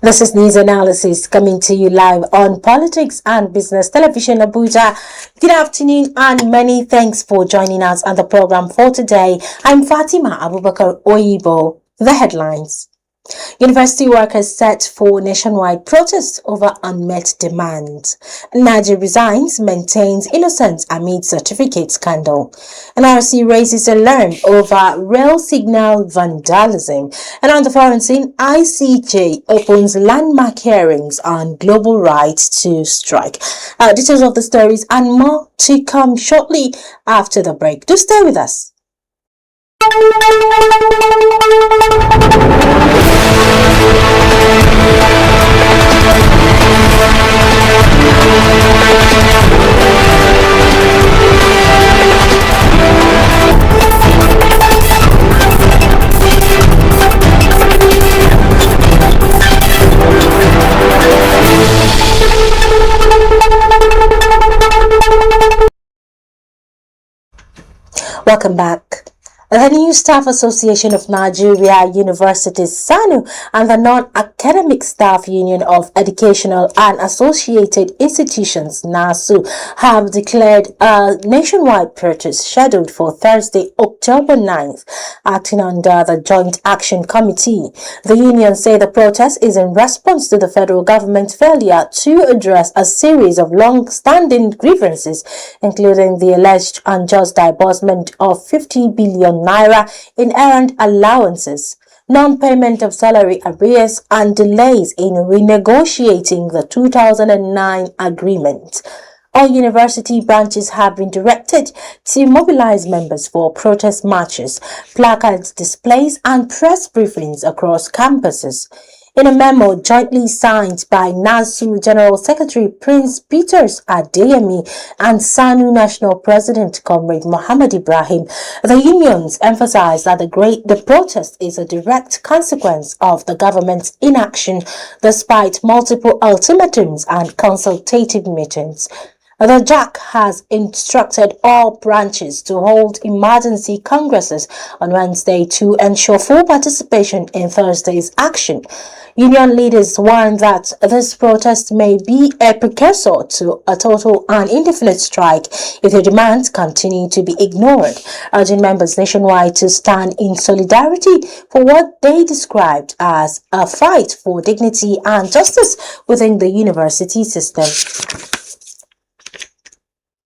This is news analysis coming to you live on Politics and Business Television Abuja. Good afternoon and many thanks for joining us on the program for today. I'm Fatima Abubakar Oyibo. The headlines. University workers set for nationwide protest over unmet demands. Naji resigns, maintains innocence amid certificate scandal. NRC raises alarm over rail signal vandalism. And on the foreign scene, ICJ opens landmark hearings on global rights to strike. Details of the stories and more to come shortly after the break. Do stay with us. Welcome back. The New Staff Association of Nigeria Universities (SANU) and the Non-Academic Staff Union of Educational and Associated Institutions (NASU) have declared a nationwide protest scheduled for Thursday, October 9th, acting under the Joint Action Committee. The union say the protest is in response to the federal government's failure to address a series of long-standing grievances, including the alleged unjust disbursement of 50 billion naira in errand allowances, non-payment of salary arrears, and delays in renegotiating the 2009 agreement. All university branches have been directed to mobilize members for protest marches, placards, displays, and press briefings across campuses. In a memo jointly signed by NASU General Secretary Prince Peters Adeyemi and SANU National President Comrade Mohammed Ibrahim, the unions emphasized that the protest is a direct consequence of the government's inaction despite multiple ultimatums and consultative meetings. The JAC has instructed all branches to hold emergency congresses on Wednesday to ensure full participation in Thursday's action. Union leaders warn that this protest may be a precursor to a total and indefinite strike if the demands continue to be ignored, urging members nationwide to stand in solidarity for what they described as a fight for dignity and justice within the university system.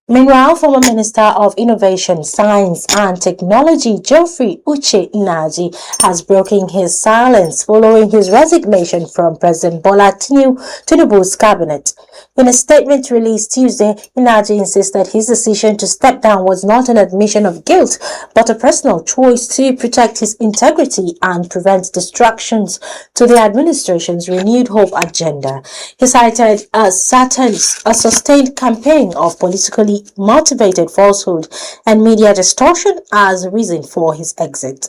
Meanwhile, former Minister of Innovation, Science and Technology Geoffrey Uche Nnaji has broken his silence following his resignation from President Bola Tinubu's cabinet. In a statement released Tuesday, Nnaji insisted his decision to step down was not an admission of guilt, but a personal choice to protect his integrity and prevent distractions to the administration's renewed hope agenda. He cited a sustained campaign of politically motivated falsehood and media distortion as a reason for his exit.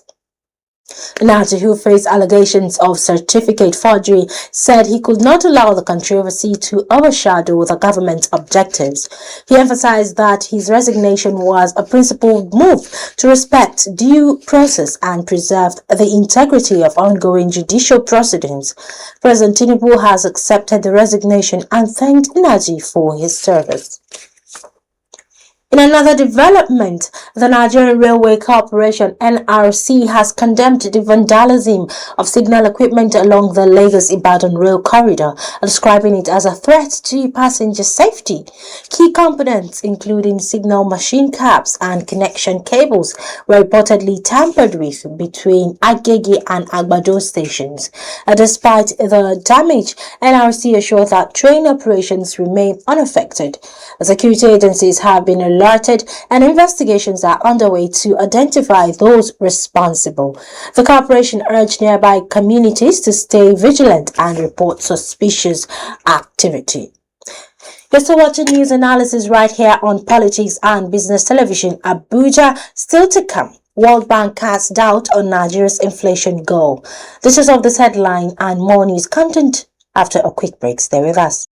Nnaji, who faced allegations of certificate forgery, said he could not allow the controversy to overshadow the government's objectives. He emphasized that his resignation was a principled move to respect due process and preserve the integrity of ongoing judicial proceedings. President Tinubu has accepted the resignation and thanked Nnaji for his service. In another development, the Nigerian Railway Corporation (NRC) has condemned the vandalism of signal equipment along the Lagos-Ibadan rail corridor, describing it as a threat to passenger safety. Key components, including signal machine caps and connection cables, were reportedly tampered with between Agege and Agbado stations. Despite the damage, NRC assured that train operations remain unaffected. The security agencies have been alerted and investigations are underway to identify those responsible. The corporation urged nearby communities to stay vigilant and report suspicious activity. You're still watching news analysis right here on Politics and Business Television Abuja. Still to come, World Bank casts doubt on Nigeria's inflation goal. This is of this headline and more news content after a quick break. Stay with us.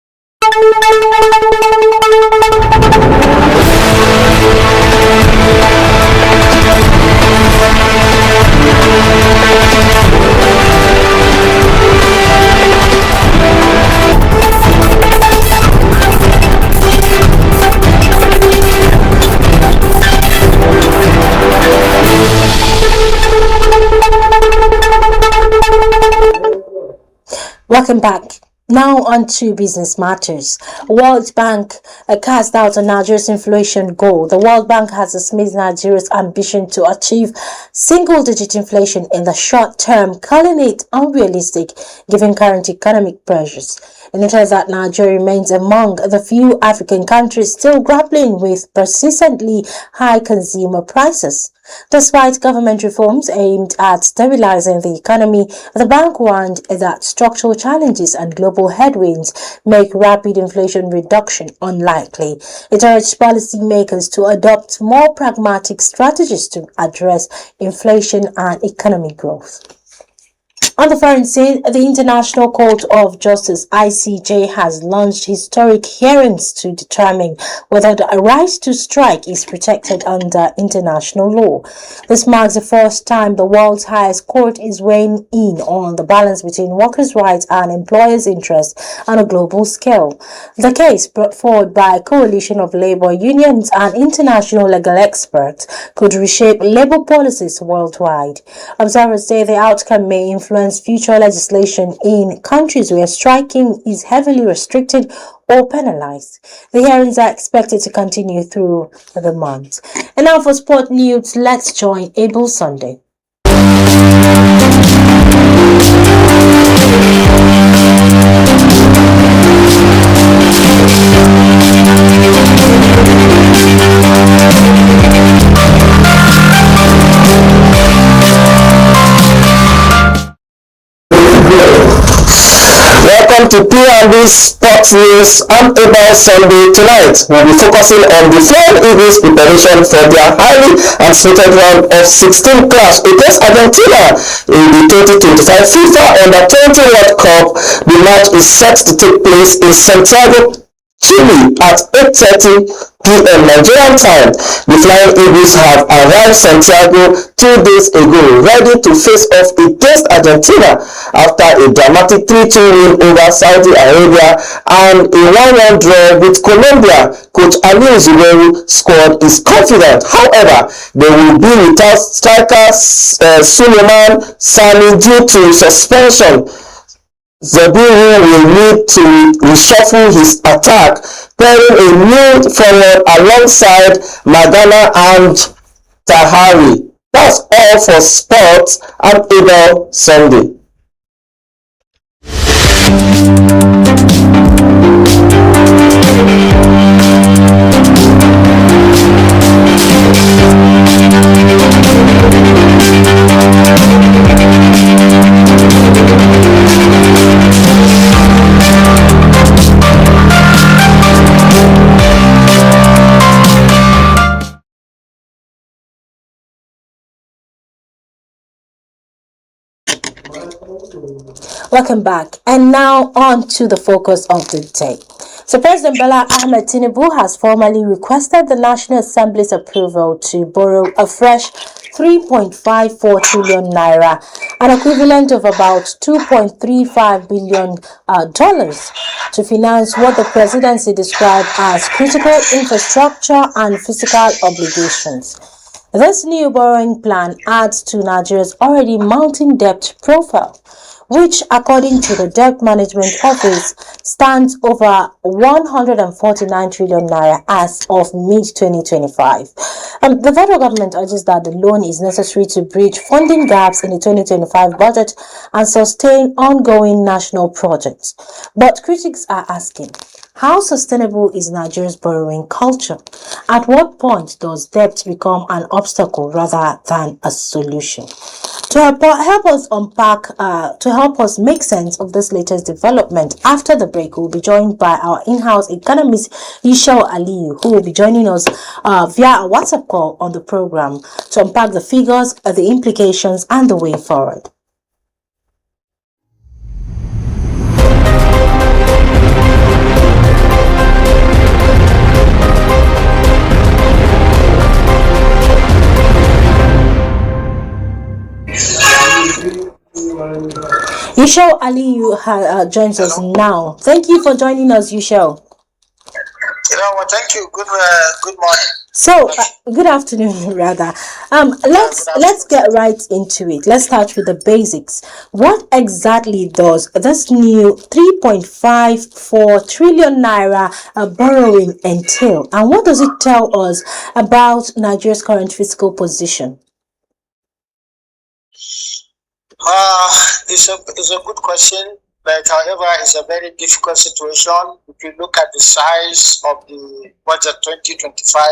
Welcome back. Now on to business matters. World Bank cast out on Nigeria's inflation goal. The World Bank has dismissed Nigeria's ambition to achieve single-digit inflation in the short term, calling it unrealistic given current economic pressures. It noted that Nigeria remains among the few African countries still grappling with persistently high consumer prices. Despite government reforms aimed at stabilizing the economy, the bank warned that structural challenges and global headwinds make rapid inflation reduction unlikely. It urged policymakers to adopt more pragmatic strategies to address inflation and economic growth. On the foreign scene, the International Court of Justice (ICJ) has launched historic hearings to determine whether the right to strike is protected under international law. This marks the first time the world's highest court is weighing in on the balance between workers' rights and employers' interests on a global scale. The case, brought forward by a coalition of labor unions and international legal experts, could reshape labor policies worldwide. Observers say the outcome may influence future legislation in countries where striking is heavily restricted or penalized. The hearings are expected to continue through the month. And now for sport news, let's join Able Sunday. Welcome to P&B Sports News. I'm Able Sunday. Tonight, we'll be focusing on the Flying Eagles' preparation for their highly anticipated round of 16 clash against Argentina in the 2025 FIFA Under-20 World Cup. The match is set to take place in Santiago, Chile at 8:30 p.m. Nigerian time. The Flying Eagles have arrived Santiago 2 days ago, ready to face off against Argentina after a dramatic 3-2 win over Saudi Arabia and a 1-1 draw with Colombia. Coach Ali Zubairu's squad is confident. However, they will be without striker Suleiman Sani due to suspension. Zubairu will need to reshuffle his attack, pairing a new forward alongside Magana and Tahari. That's all for sports. I'm Able Sunday. Welcome back. And now on to the focus of the day. So President Bola Ahmed Tinubu has formally requested the National Assembly's approval to borrow a fresh 3.54 trillion naira, an equivalent of about $2.35 billion to finance what the presidency described as critical infrastructure and fiscal obligations. This new borrowing plan adds to Nigeria's already mounting debt profile, which, according to the Debt Management Office, stands over 149 trillion naira as of mid-2025. The federal government urges that the loan is necessary to bridge funding gaps in the 2025 budget and sustain ongoing national projects. But critics are asking, how sustainable is Nigeria's borrowing culture? At what point does debt become an obstacle rather than a solution? To help us make sense of this latest development, after the break, we'll be joined by our in-house economist, Yushau Aliyu, who will be joining us via a WhatsApp call on the program to unpack the figures, the implications, and the way forward. Yushau Aliyu joins us now. Thank you for joining us, Yushau. Yeah, well, thank you. Good morning. So, good afternoon, rather. Let's Good let's afternoon. get right into it. Let's start with the basics. What exactly does this new 3.54 trillion naira borrowing entail, and what does it tell us about Nigeria's current fiscal position? It's a good question, but however, it's a very difficult situation. If you look at the size of the budget 2025,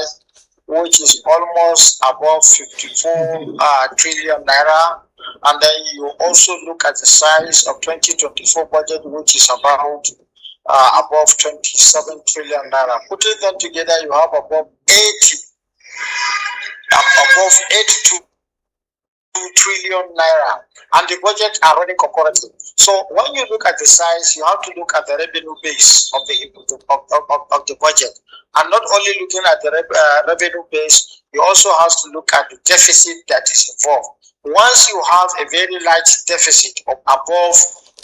which is almost above 54 trillion naira, and then you also look at the size of 2024 budget, which is about above 27 trillion naira. Putting them together, you have above 82 trillion naira, and the budget are running concurrently. So when you look at the size, you have to look at the revenue base of the budget, and not only looking at the revenue base, you also have to look at the deficit that is involved. Once you have a very large deficit of above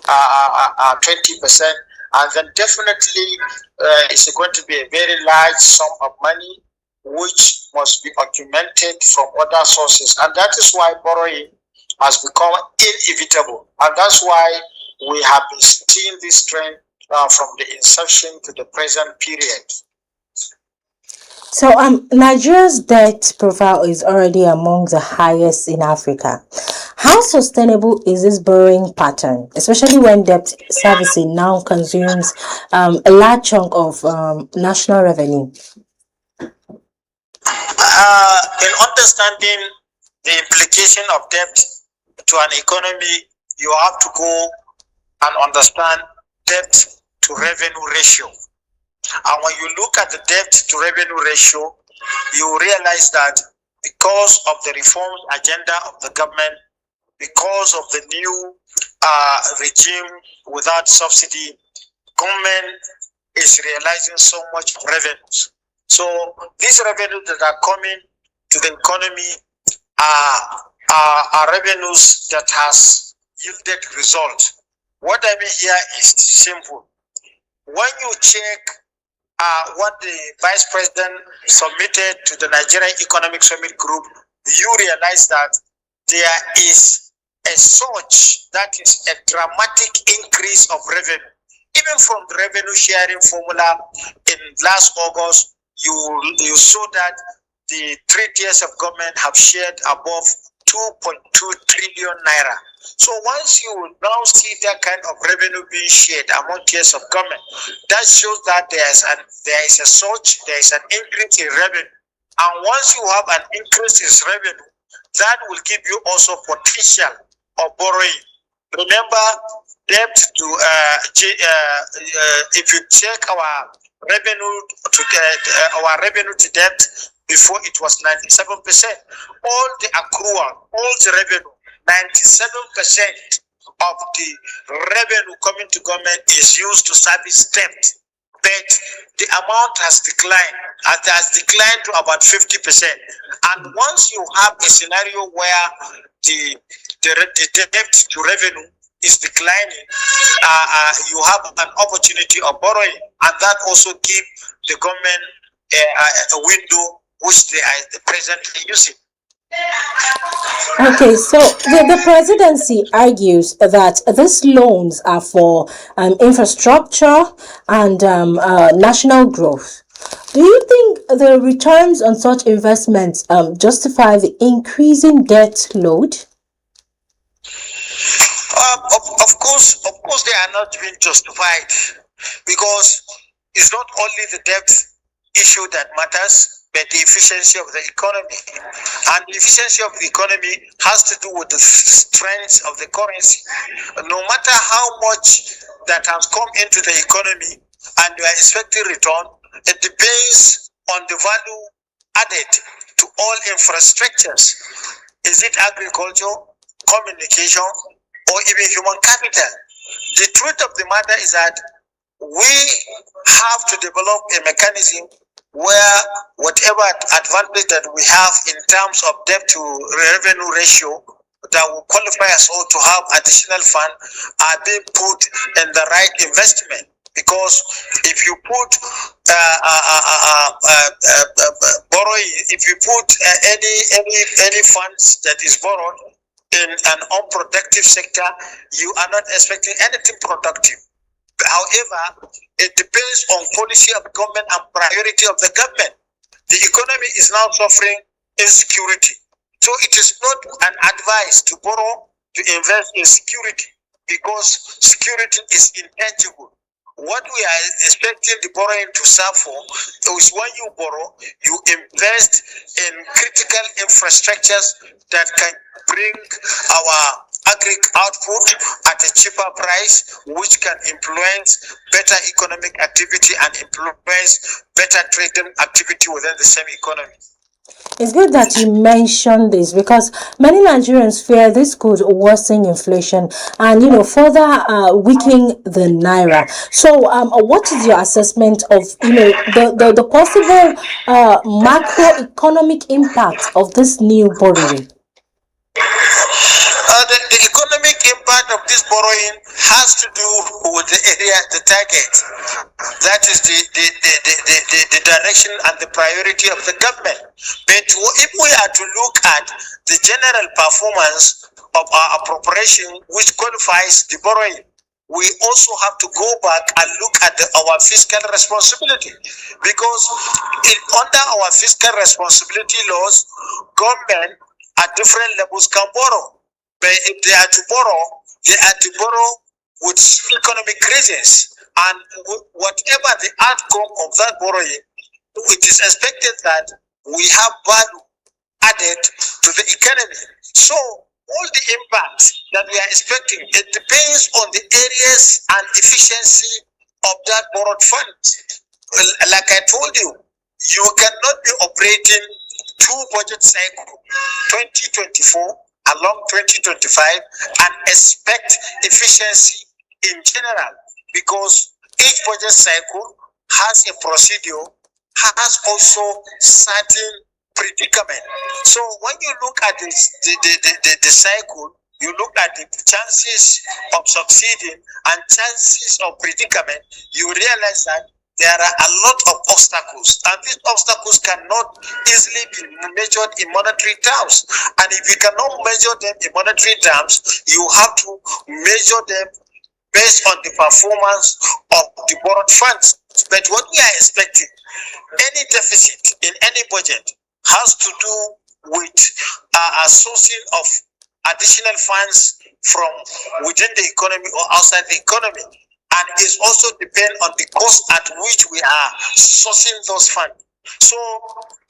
20%, and then definitely it's going to be a very large sum of money which must be augmented from other sources. And that is why borrowing has become inevitable. And that's why we have been seeing this trend from the inception to the present period. So, Nigeria's debt profile is already among the highest in Africa. How sustainable is this borrowing pattern, especially when debt servicing now consumes a large chunk of national revenue? In understanding the implication of debt to an economy, you have to go and understand debt to revenue ratio. And when you look at the debt to revenue ratio, you realize that because of the reform agenda of the government, because of the new regime without subsidy, government is realizing so much revenues. So these revenues that are coming to the economy are revenues that has yielded results. What I mean here is simple. When you check what the Vice President submitted to the Nigerian Economic Summit Group, you realize that there is a surge, that is a dramatic increase of revenue. Even from the revenue sharing formula in last August, you saw that the 3 tiers of government have shared above 2.2 trillion naira. So once you now see that kind of revenue being shared among tiers of government, that shows that there is a surge, there is an increase in revenue. And once you have an increase in revenue, that will give you also potential of borrowing. Remember, debt to if you check our revenue to debt before, it was 97%. All the accrual, all the revenue, 97% of the revenue coming to government is used to service debt. But the amount has declined. It has declined to about 50%. And once you have a scenario where the debt to revenue is declining, you have an opportunity of borrowing, and that also gives the government a window which they are presently using. Okay, so the presidency argues that these loans are for infrastructure and national growth. Do you think the returns on such investments justify the increasing debt load? Of course, they are not being justified, because it's not only the debt issue that matters, but the efficiency of the economy. And the efficiency of the economy has to do with the strength of the currency. No matter how much that has come into the economy and you are expecting return, it depends on the value added to all infrastructures. Is it agriculture, communication, or even human capital? The truth of the matter is that we have to develop a mechanism where whatever advantage that we have in terms of debt to revenue ratio that will qualify us all to have additional fund are being put in the right investment. because if you put borrowing, if you put any funds that is borrowed in an unproductive sector, you are not expecting anything productive. However, it depends on policy of government and priority of the government. The economy is now suffering insecurity. So it is not an advice to borrow to invest in security, because security is intangible. What we are expecting the borrowing to serve for is when you borrow, you invest in critical infrastructures that can bring our agri output at a cheaper price, which can influence better economic activity and influence better trading activity within the same economy. It's good that you mentioned this, because many Nigerians fear this could worsen inflation and, further weaken the naira. So, what is your assessment of, the possible macroeconomic impact of this new borrowing? The economic impact of this borrowing has to do with the area, the target. That is the direction and the priority of the government. But if we are to look at the general performance of our appropriation, which qualifies the borrowing, we also have to go back and look at our fiscal responsibility, because under our fiscal responsibility laws, government at different levels can borrow. But if they are to borrow with economic reasons, and whatever the outcome of that borrowing, it is expected that we have value added to the economy. So all the impacts that we are expecting, it depends on the areas and efficiency of that borrowed funds. Like I told you, you cannot be operating two budget cycles, 2024 along 2025, and expect efficiency in general, because each budget cycle has a procedure, has also certain predicament. So when you look at the cycle, you look at the chances of succeeding and chances of predicament, you realize that there are a lot of obstacles, and these obstacles cannot easily be measured in monetary terms. And if you cannot measure them in monetary terms, you have to measure them based on the performance of the borrowed funds. But what we are expecting, any deficit in any budget has to do with a sourcing of additional funds from within the economy or outside the economy. And it also depends on the cost at which we are sourcing those funds. So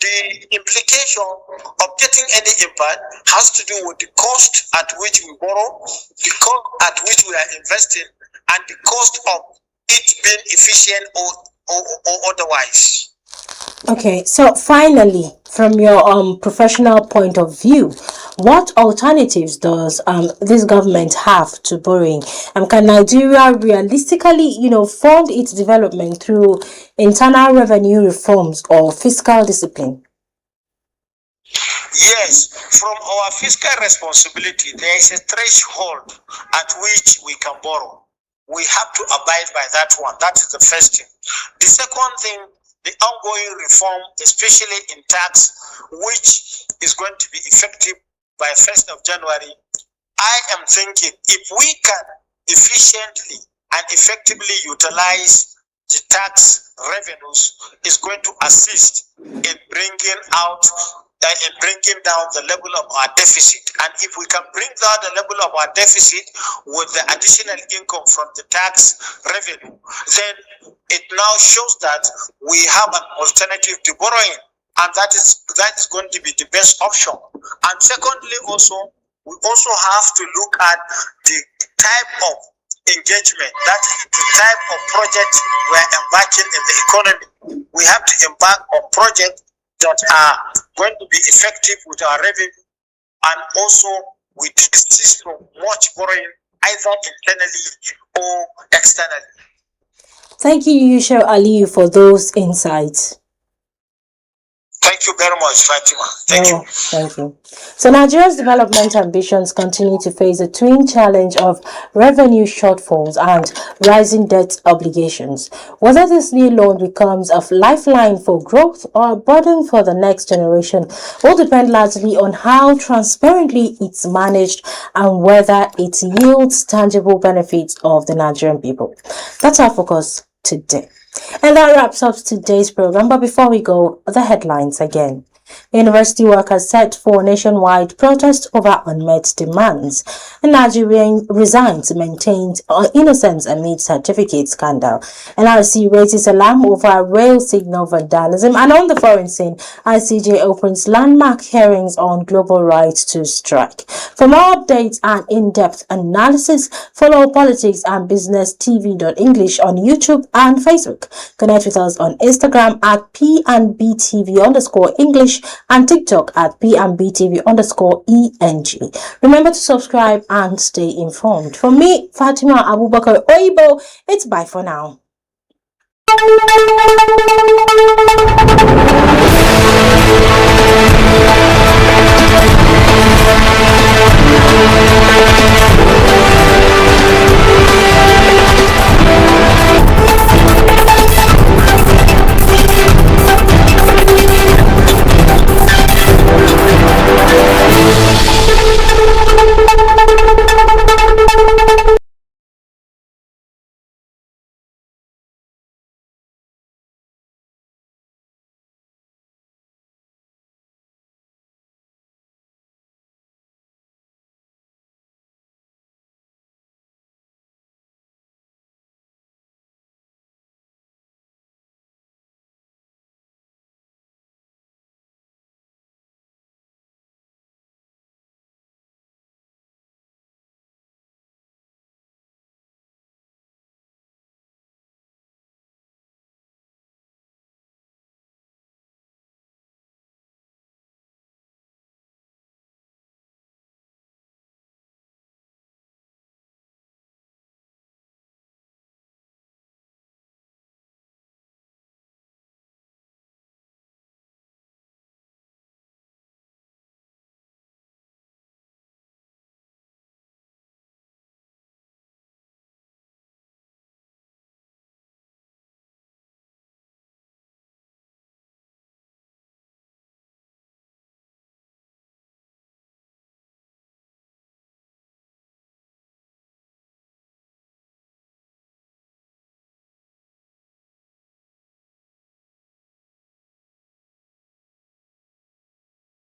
the implication of getting any impact has to do with the cost at which we borrow, the cost at which we are investing, and the cost of it being efficient or otherwise. Okay, so finally, from your professional point of view, what alternatives does this government have to borrowing? Can Nigeria realistically, fund its development through internal revenue reforms or fiscal discipline? Yes, from our fiscal responsibility, there is a threshold at which we can borrow. We have to abide by that one. That is the first thing. The second thing, the ongoing reform, especially in tax, which is going to be effective by 1st of January, I am thinking if we can efficiently and effectively utilize the tax revenues, is going to assist in bringing down the level of our deficit. And if we can bring down the level of our deficit with the additional income from the tax revenue, then it now shows that we have an alternative to borrowing, and that is going to be the best option. And secondly, also, we also have to look at the type of engagement, that is the type of project we are embarking in the economy. We have to embark on projects that are going to be effective with our revenue, and also we desist from much borrowing, either internally or externally. Thank you, Yusha Aliyu, for those insights. Thank you very much, Fatima. Thank you. Thank you. So Nigeria's development ambitions continue to face a twin challenge of revenue shortfalls and rising debt obligations. Whether this new loan becomes a lifeline for growth or a burden for the next generation will depend largely on how transparently it's managed and whether it yields tangible benefits of the Nigerian people. That's our focus today. And that wraps up today's program. But before we go, the headlines again. University workers set for nationwide protest over unmet demands. A Nigerian resigns, maintained innocence amid certificate scandal. NRC raises alarm over rail signal vandalism. And on the foreign scene, ICJ opens landmark hearings on global rights to strike. For more updates and in-depth analysis, follow Politics and Business TV.English on YouTube and Facebook. Connect with us on Instagram at PNBTV_English and TikTok at PNBTV_ENG. Remember to subscribe and stay informed. For me, Fatima Abubakar Oibo, it's bye for now.